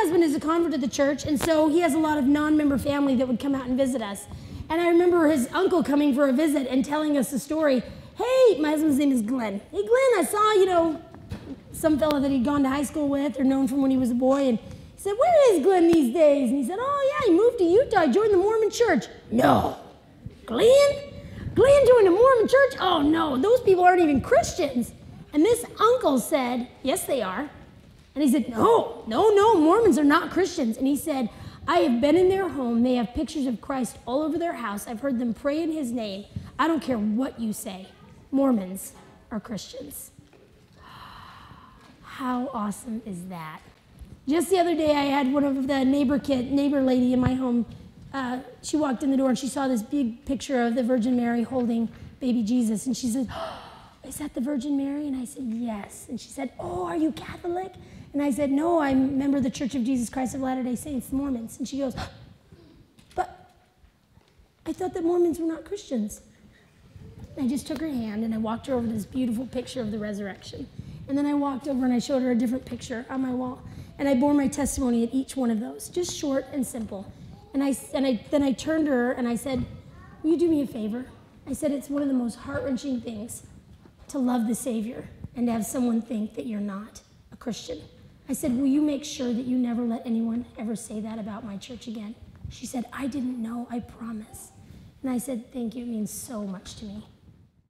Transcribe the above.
husband is a convert to the church, and so he has a lot of non-member family that would come out and visit us. And I remember his uncle coming for a visit and telling us the story. Hey, my husband's name is Glenn. Hey, Glenn, I saw, some fella that he'd gone to high school with or known from when he was a boy. And he said, where is Glenn these days? And he said, oh, yeah, he moved to Utah. He joined the Mormon church. No. Glenn? Glenn joined the Mormon church? Oh, no, those people aren't even Christians. And this uncle said, yes, they are. And he said, no, Mormons are not Christians. And he said, I have been in their home. They have pictures of Christ all over their house. I've heard them pray in his name. I don't care what you say. Mormons are Christians. How awesome is that? Just the other day, I had one of the neighbor lady in my home. She walked in the door and she saw this big picture of the Virgin Mary holding baby Jesus. And she said, oh, is that the Virgin Mary? And I said, yes. And she said, oh, are you Catholic? And I said, no, I'm a member of the Church of Jesus Christ of Latter-day Saints, the Mormons. And she goes, but I thought that Mormons were not Christians. And I just took her hand and I walked her over to this beautiful picture of the resurrection. And then I walked over and I showed her a different picture on my wall. And I bore my testimony at each one of those, just short and simple. And then I turned to her and I said, will you do me a favor? I said, it's one of the most heart-wrenching things to love the Savior and to have someone think that you're not a Christian. I said, will you make sure that you never let anyone ever say that about my church again? She said, I didn't know, I promise. And I said, thank you, it means so much to me.